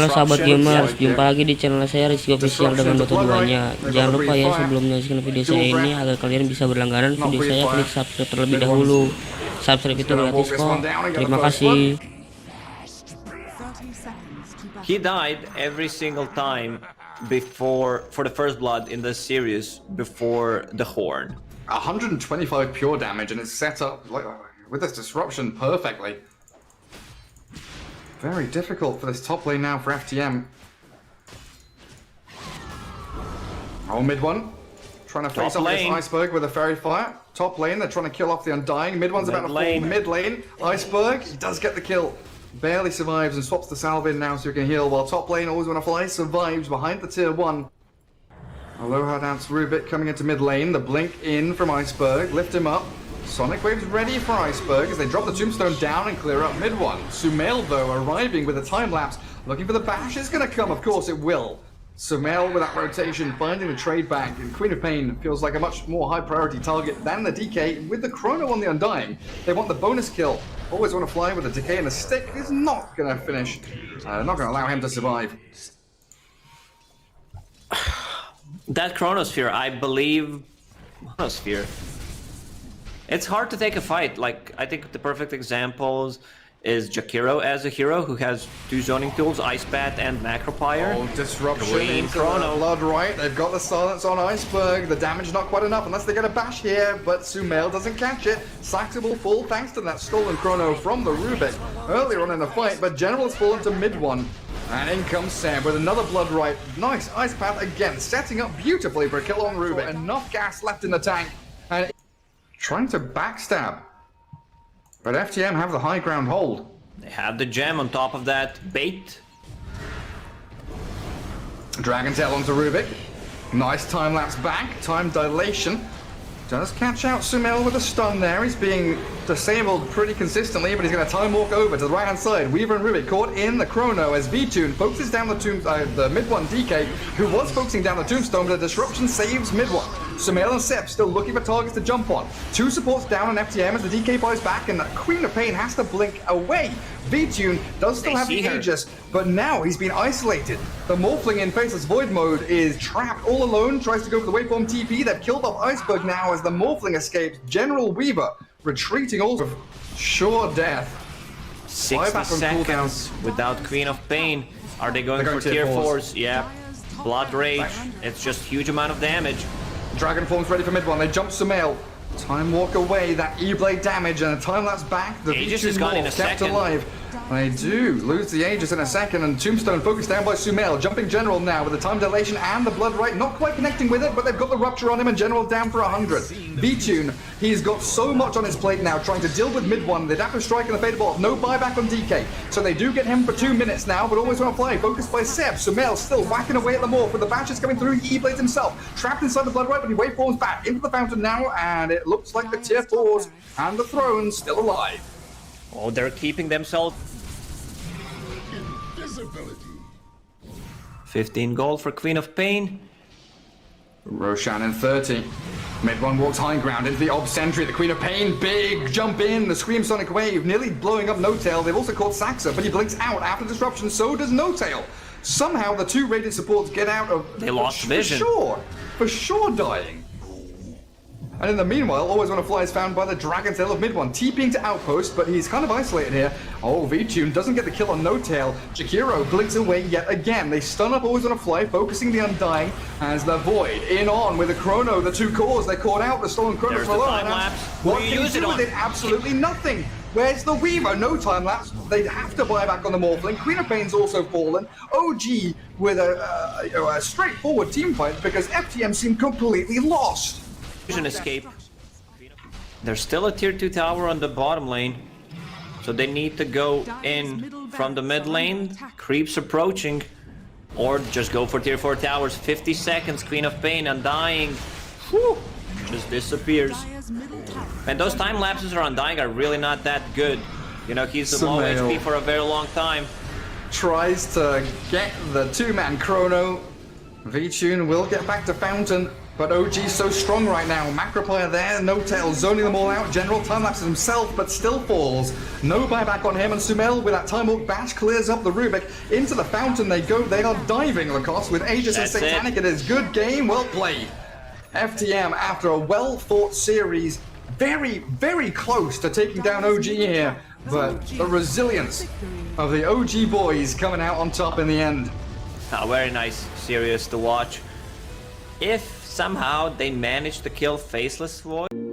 Halo sahabat gamers, jumpa lagi di channel saya Rizky Official dengan Dota 2-nya. Jangan lupa ya sebelum menyaksikan video saya ini agar kalian bisa berlangganan video saya, klik subscribe terlebih dahulu. Subscribe itu gratis kok. Terima kasih. He died every single time before for the first blood in this series before the horn. 125 pure damage, and it's set up like with this disruption perfectly. Very difficult for this top lane now for FTM. Oh, mid one. Trying to face off this Iceberg with a Fairy Fire. Top lane, they're trying to kill off the Undying. Mid one's about to fall mid lane. Iceberg, he does get the kill. Barely survives and swaps the salve in now so he can heal, while top lane, always want to fly, survives behind the tier 1. Aloha down to Rubik coming into mid lane. The blink in from Iceberg. Lift him up. Sonic Wave's ready for Iceberg as they drop the tombstone down and clear up mid one. Sumail, though, arriving with a time lapse, looking for the bash. It's going to come, of course it will. Sumail with that rotation, finding the trade back, and Queen of Pain feels like a much more high priority target than the DK. With the Chrono on the Undying, they want the bonus kill. Always want to fly with a Decay and a stick. Is not going to finish. Not going to allow him to survive. That Chronosphere, I believe... Chronosphere. It's hard to take a fight. Like, I think the perfect examples is Jakiro as a hero who has 2 zoning tools, Ice Bat and Macropyre. Oh, disruption into the blood, right? They've got the silence on Iceberg. The damage not quite enough unless they get a bash here, but Sumail doesn't catch it. Saxa will fall thanks to that stolen Chrono from the Rubik earlier on in the fight, but General has fallen to mid one. And in comes Sam with another blood right. Nice Ice Path again, setting up beautifully for a kill on Rubik. Enough gas left in the tank. And trying to backstab, but FTM have the high ground hold. They have the gem on top of that bait. Dragon Tail onto Rubik. Nice time lapse back, time dilation. Does catch out Sumail with a stun there. He's being disabled pretty consistently, but he's going to time walk over to the right hand side. Weaver and Rubik caught in the Chrono as V-Tune focuses down the mid one DK, who was focusing down the tombstone, but the disruption saves mid one. Sumail and Sep still looking for targets to jump on. 2 supports down on FTM as the DK buys back, and the Queen of Pain has to blink away. V-Tune does still have the Aegis, but now he's been isolated. The Morphling in Faceless Void mode is trapped all alone, tries to go for the Waveform TP. They've killed off Iceberg now as the Morphling escapes. General Weaver retreating also. Sure death. 60 seconds without Queen of Pain. Are they going for tier 4s? Yeah. Blood Rage. It's just huge amount of damage. Dragon Form's ready for mid one. They jump Sumail. Time walk away, that E-Blade damage, and a time lapse back. The Aegis is gone in a kept second. alive. They do lose the Aegis in a second, and Tombstone focused down by Sumail. Jumping General now with the time dilation and the blood right, not quite connecting with it, but they've got the rupture on him, and General down for 100. V-Tune, he's got so much on his plate now, trying to deal with mid one. They'd have to strike in the Fatal Ball. No buyback on DK, so they do get him for 2 minutes now, but always want to play. Focused by Seb. Sumail still whacking away at the Morph with the bashes coming through. He E-Blades himself, trapped inside the blood right, but he waveforms back into the fountain now, and it looks like the tier 4s and the Thrones still alive. Oh, they're keeping themselves. 15 gold for Queen of Pain. Roshan in 30. Mid one walks high ground into the Ob Sentry. The Queen of Pain, big jump in. The Scream Sonic Wave nearly blowing up No Tail. They've also caught Saxa, but he blinks out after disruption. So does No Tail. Somehow the 2 rated supports get out of. They lost vision. For sure dying. And in the meanwhile, Always Wanna Fly is found by the Dragon Tail of mid one, TPing to Outpost, but he's kind of isolated here. Oh, V-Tune doesn't get the kill on No Tail. Jakiro blinks away yet again. They stun up Always Wanna Fly, focusing the Undying as the Void in on with the Chrono, the 2 cores. They caught out the stolen Chrono. There's the time lapse. What can you do with it? Absolutely nothing. Where's the Weaver? No time lapse. They'd have to buy back on the Morphling. Queen of Pain's also fallen. OG with a straightforward team fight because FTM seemed completely lost. Vision escape. There's still a tier 2 tower on the bottom lane, so they need to go in from the mid lane. Creeps approaching, or just go for tier 4 towers. 50 seconds. Queen of Pain Undying. Whew, just disappears. And those time lapses are Undying are really not that good. You know, he's low HP for a very long time. Tries to get the 2-man Chrono. V-Tune will get back to Fountain. But OG's so strong right now. Macroplayer there, No Tail zoning them all out. General time-lapses himself, but still falls. No buyback on him, and Sumail with that time hook bash clears up the Rubik. Into the fountain they go. They are diving, Lacoste, with Aegis and Satanic. It is good game, well played. FTM, after a well-thought series, very, very close to taking down OG here. But the resilience of the OG boys coming out on top in the end. A very nice series to watch. If somehow they manage to kill Faceless Void.